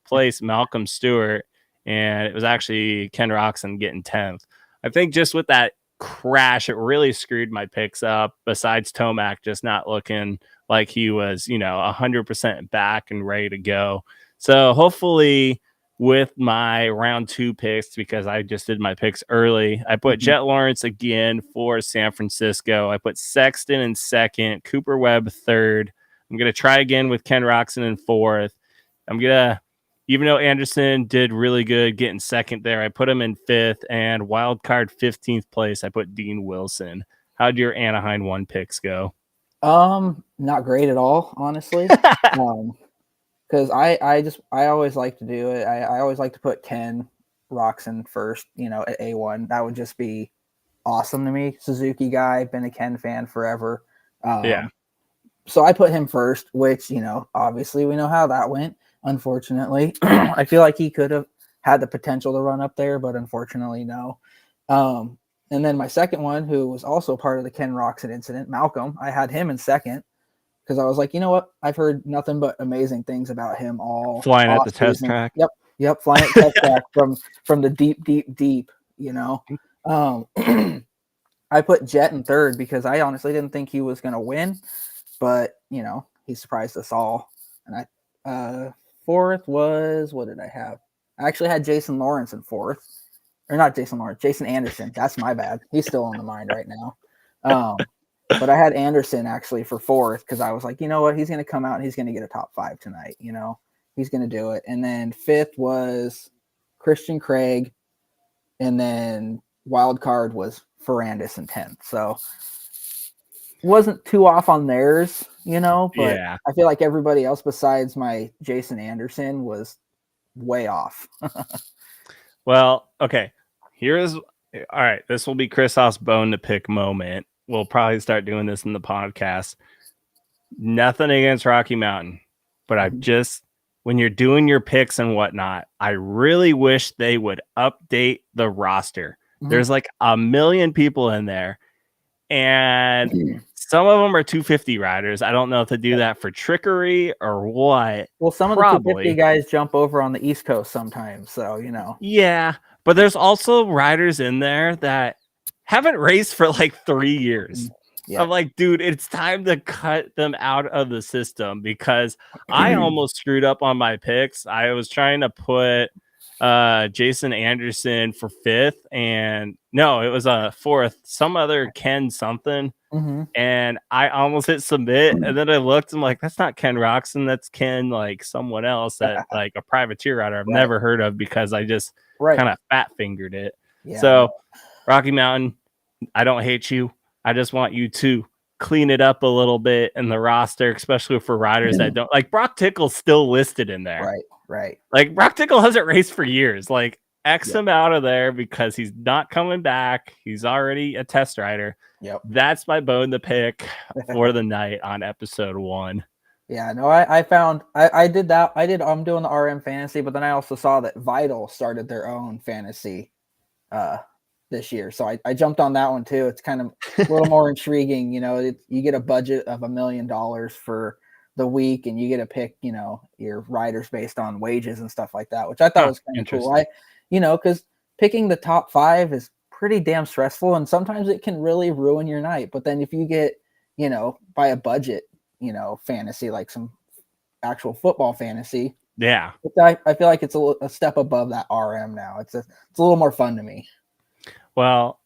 place Malcolm Stewart, and it was actually Ken Roczen getting 10th. I think just with that crash, it really screwed my picks up, besides Tomac just not looking like he was 100% back and ready to go. So hopefully with my round 2 picks, because I just did my picks early, I put Jet Lawrence again for San Francisco. I put Sexton in second, Cooper Webb third. I'm going to try again with Ken Roczen in fourth. I'm going to, even though Anderson did really good getting second there, I put him in fifth, and wild card 15th place, I put Dean Wilson. How'd your Anaheim 1 picks go? Not great at all, honestly. Because I always like to do it. I always like to put Ken Roczen first, at A1. That would just be awesome to me. Suzuki guy, been a Ken fan forever. Yeah. So I put him first, which, obviously we know how that went, unfortunately. I feel like he could have had the potential to run up there, but unfortunately, no. And then my second one, who was also part of the Ken Roczen incident, Malcolm, I had him in second. Because I was like, you know what? I've heard nothing but amazing things about him all flying at the test track. Yep, flying at the test track from the deep. I put Jet in third because I honestly didn't think he was going to win, but he surprised us all. And I fourth was, what did I have? I actually had Jason Lawrence in fourth, or not Jason Lawrence, Jason Anderson. That's my bad. He's still on the mind right now. But I had Anderson actually for fourth because I was like, you know what? He's going to come out and he's going to get a top 5 tonight. He's going to do it. And then fifth was Christian Craig. And then wild card was Ferrandis in 10th. So wasn't too off on theirs, but yeah. I feel like everybody else besides my Jason Anderson was way off. Well, okay. All right. This will be Chris Haas' bone to pick moment. We'll probably start doing this in the podcast. Nothing against Rocky Mountain, but I've just when you're doing your picks and whatnot, I really wish they would update the roster. There's like a million people in there, and some of them are 250 riders. I don't know if they do that for trickery or what. Well, some of the 250 guys jump over on the East Coast sometimes, so Yeah, but there's also riders in there that haven't raced for like 3 years. I'm like, dude, it's time to cut them out of the system because I almost screwed up on my picks. I was trying to put Jason Anderson for 5th, and no, it was a 4th, some other Ken something. And I almost hit submit, and then I looked, I'm like, that's not Ken Roxon, that's Ken like someone else, that like a privateer rider I've never heard of, because I just kind of fat fingered it. So Rocky Mountain, I don't hate you. I just want you to clean it up a little bit in the roster, especially for riders that don't like. Brock Tickle's still listed in there. Right. Like Brock Tickle hasn't raced for years. Like X him out of there because he's not coming back. He's already a test rider. That's my bone to pick for the night on episode 1. Yeah, no, I found I did that. I'm doing the RM fantasy, but then I also saw that Vital started their own fantasy this year. So I jumped on that one too. It's kind of a little more intriguing. You get a budget of $1 million for the week, and you get to pick, your riders based on wages and stuff like that, which I thought was kind of cool. Because picking the top 5 is pretty damn stressful, and sometimes it can really ruin your night. But then if you get, by a budget, fantasy, like some actual football fantasy, I feel like it's a step above that RM now. It's a little more fun to me. Well,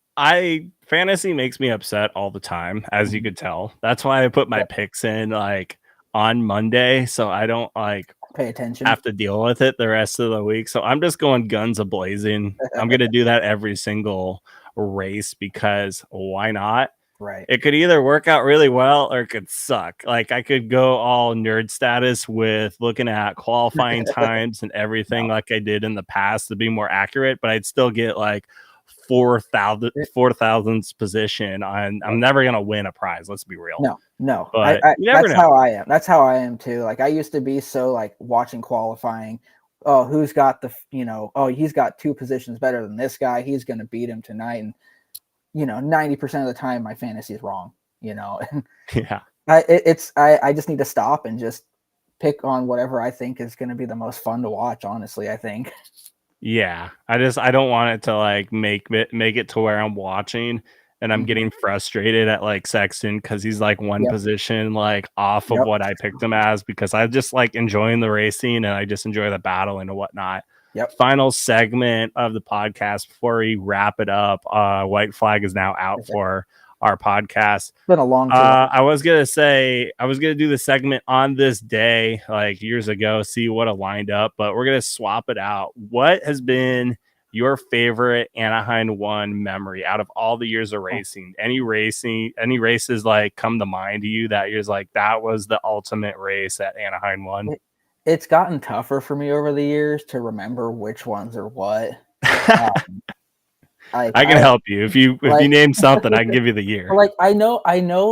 fantasy makes me upset all the time, as you could tell. That's why I put my picks in like on Monday, so I don't like pay attention, have to deal with it the rest of the week. So I'm just going guns a-blazing. I'm going to do that every single race because why not? Right. It could either work out really well or it could suck. Like I could go all nerd status with looking at qualifying times and everything like I did in the past to be more accurate, but I'd still get like 4,000th position on. I'm never gonna win a prize. Let's be real. No. But that's how I am. That's how I am too. Like I used to be so like watching qualifying. Oh, who's got the he's got 2 positions better than this guy. He's gonna beat him tonight. And 90% of the time my fantasy is wrong. Yeah. I just need to stop and just pick on whatever I think is gonna be the most fun to watch. Honestly, I think. Yeah, I don't want it to like make it to where I'm watching and I'm getting frustrated at like Sexton because he's like one position like off of what I picked him as, because I just like enjoying the racing and I just enjoy the battle and whatnot. Final segment of the podcast before we wrap it up. White Flag is now out for our podcast. It's been a long time. I was gonna do the segment on this day like years ago, see what aligned up, but we're gonna swap it out. What has been your favorite Anaheim 1 memory out of all the years of racing? Any races like come to mind to you that year's like that was the ultimate race at Anaheim 1? It's gotten tougher for me over the years to remember which ones are what. I can help you if you name something. I can give you the year. Like I know.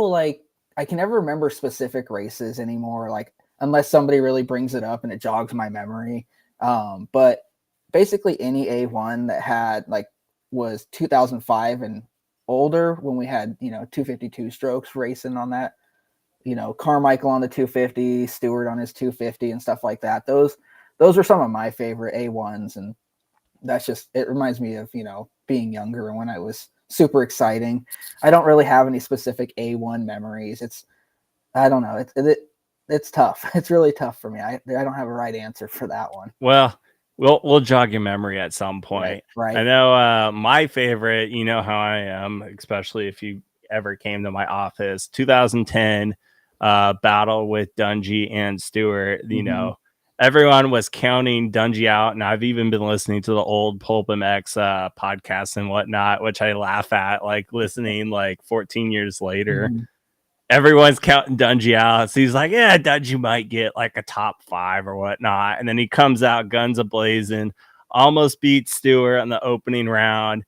Like I can never remember specific races anymore. Like unless somebody really brings it up and it jogs my memory. But basically any A1 that had like was 2005 and older when we had 252 strokes racing on that. Carmichael on the 250, Stewart on his 250 and stuff like that. Those are some of my favorite A1s, and that's just, it reminds me of, being younger and when I was super exciting. I don't really have any specific A1 memories. I don't know. It's tough. It's really tough for me. I don't have a right answer for that one. Well, we'll jog your memory at some point. Right. I know my favorite, you know how I am, especially if you ever came to my office, 2010 battle with Dungey and Stewart. Everyone was counting Dungey out, and I've even been listening to the old Pulp MX podcasts and whatnot, which I laugh at, like listening like 14 years later. Everyone's counting Dungey out, so he's like, yeah, Dungey might get like a top 5 or whatnot, and then he comes out guns a-blazing, almost beats Stewart on the opening round.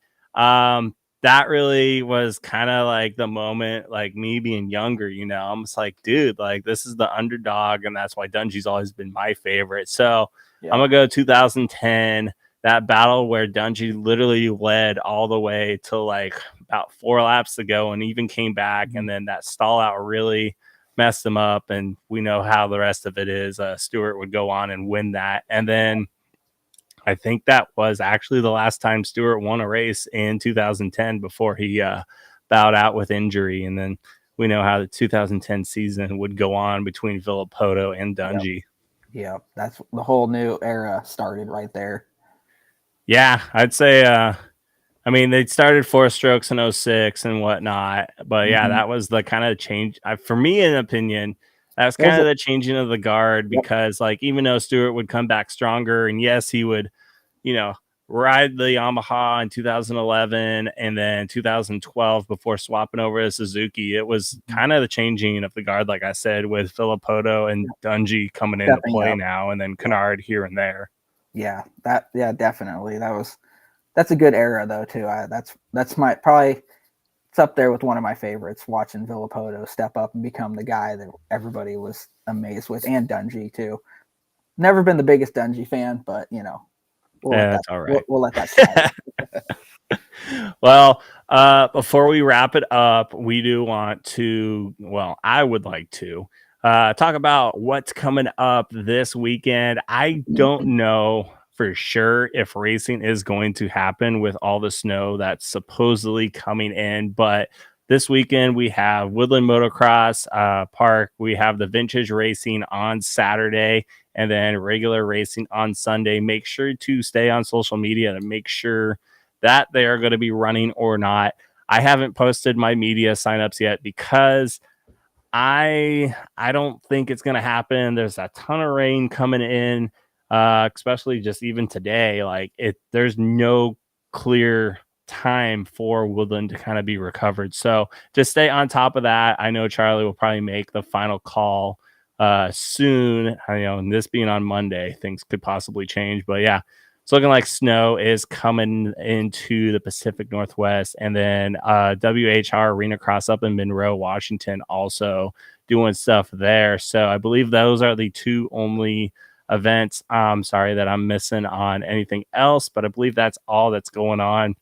that really was kind of like the moment, like me being younger, I'm just like, dude, like this is the underdog, and that's why Dungey's always been my favorite. So I'm Yeah. gonna go 2010, that battle where Dungey literally led all the way to like about 4 laps to go and even came back, and then that stall out really messed him up, and we know how the rest of it is. Stewart would go on and win that, and then I think that was actually the last time Stewart won a race in 2010 before he bowed out with injury. And then we know how the 2010 season would go on between Villopoto and Dungey. Yeah, that's the whole new era started right there. Yeah, I'd say, I mean, they started 4 strokes in 06 and whatnot. But yeah, that was the kind of change. For me, in opinion, that's kind of the changing of the guard because, like, even though Stewart would come back stronger, and yes, he would ride the Yamaha in 2011 and then 2012 before swapping over to Suzuki. It was kind of the changing of the guard, like I said, with Villopoto and Dungey coming into play now, and then Kennard here and there. Yeah, definitely. That's a good era though too. That's my probably it's up there with one of my favorites. Watching Villopoto step up and become the guy that everybody was amazed with, and Dungey too. Never been the biggest Dungey fan, but that's all right. We'll let that slide. Well, before we wrap it up, we do want to, I would like to talk about what's coming up this weekend. I don't know for sure if racing is going to happen with all the snow that's supposedly coming in, but this weekend we have Woodland Motocross Park. We have the vintage racing on Saturday, and then regular racing on Sunday. Make sure to stay on social media to make sure that they are going to be running or not. I haven't posted my media signups yet because I don't think it's going to happen. There's a ton of rain coming in, especially just even today. Like there's no clear time for Woodland to kind of be recovered. So just stay on top of that. I know Charlie will probably make the final call soon. And this being on Monday, things could possibly change. But yeah, it's looking like snow is coming into the Pacific Northwest, and then WHR Arena Cross up in Monroe, Washington, also doing stuff there. So I believe those are the two only events. I'm sorry that I'm missing on anything else, but I believe that's all that's going on.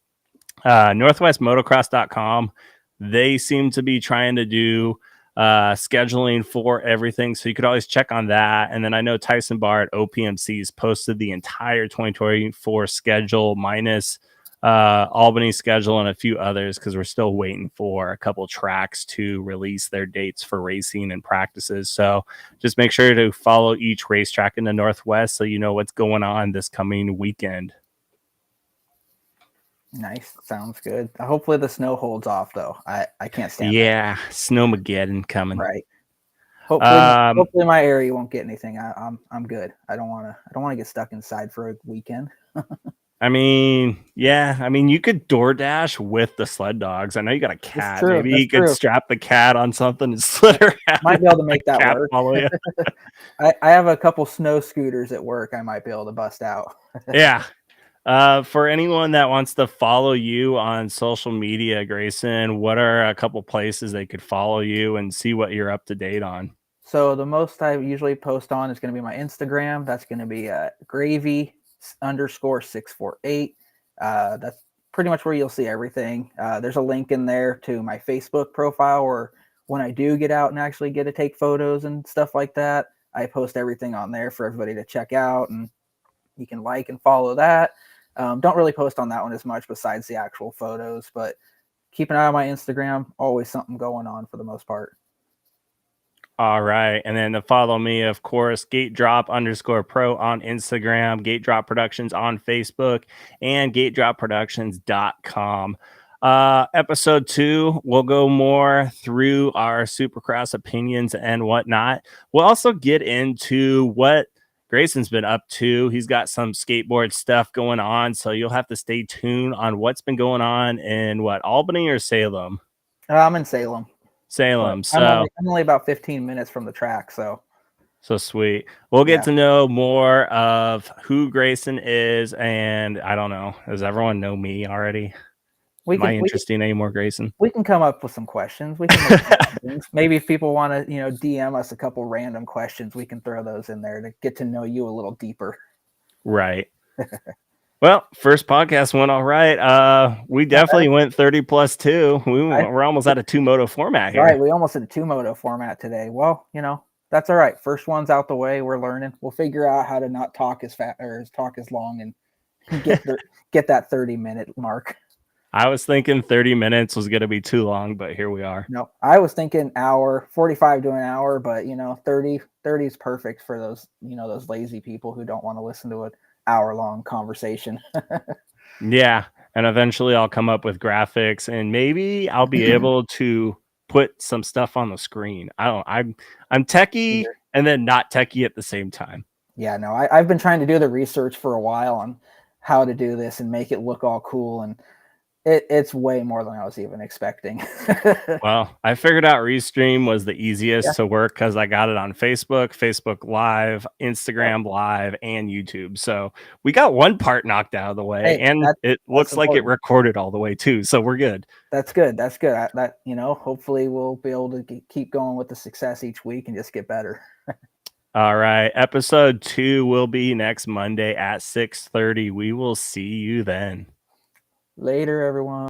NorthwestMotocross.com, they seem to be trying to do scheduling for everything, so you could always check on that. And then I know Tyson Barr at OPMC's posted the entire 2024 schedule minus Albany schedule and a few others, because we're still waiting for a couple tracks to release their dates for racing and practices. So just make sure to follow each racetrack in the Northwest so you know what's going on this coming weekend. Nice. Sounds good. Hopefully the snow holds off though. I can't stand that. Snowmageddon coming. Right. Hopefully my area won't get anything. I'm good. I don't want to get stuck inside for a weekend. I mean, yeah. I mean, you could DoorDash with the sled dogs. I know you got a cat. Maybe you could strap the cat on something and sled her out. Might be able to make that work. I have a couple snow scooters at work. I might be able to bust out. Yeah. For anyone that wants to follow you on social media, Grayson, what are a couple places they could follow you and see what you're up to date on? So the most I usually post on is going to be my Instagram. That's going to be gravy_648. That's pretty much where you'll see everything. There's a link in there to my Facebook profile, or when I do get out and actually get to take photos and stuff like that, I post everything on there for everybody to check out, and you can like and follow that. Don't really post on that one as much besides the actual photos, but keep an eye on my Instagram. Always something going on for the most part. All right. And then to follow me, of course, GateDrop_Pro on Instagram, Gate Drop Productions on Facebook, and GateDropProductions.com. Episode 2, we'll go more through our Supercross opinions and whatnot. We'll also get into what Grayson's been up to. He's got some skateboard stuff going on, so you'll have to stay tuned on what's been going on in Albany or Salem? I'm in Salem. So I'm only about 15 minutes from the track, so sweet. We'll get to know more of who Grayson is, and I don't know, does everyone know me already? We Am I can interesting anymore, Grayson? we can come up with some questions. We can make some things. Maybe if people want to, DM us a couple random questions, we can throw those in there to get to know you a little deeper. Right. Well, first podcast went all right. We definitely went 30 plus two. We're almost out of two moto format here. Right, we almost did a two moto format today. Well, that's all right. First one's out the way. We're learning. We'll figure out how to not talk as fast or talk as long and get that 30-minute mark. I was thinking 30 minutes was going to be too long, but here we are. No, I was thinking hour, 45 to an hour, but 30 is perfect for those, those lazy people who don't want to listen to an hour-long conversation. Yeah, and eventually I'll come up with graphics and maybe I'll be able to put some stuff on the screen. I'm techie and then not techie at the same time. Yeah, no, I've been trying to do the research for a while on how to do this and make it look all cool, and it's way more than I was even expecting. Well, I figured out Restream was the easiest to work because I got it on Facebook Live, Instagram Live, and YouTube. So we got one part knocked out of the way, and it looks like it recorded all the way too. So we're good. That's good. That's good. Hopefully we'll be able to keep going with the success each week and just get better. All right. Episode 2 will be next Monday at 6:30. We will see you then. Later, everyone.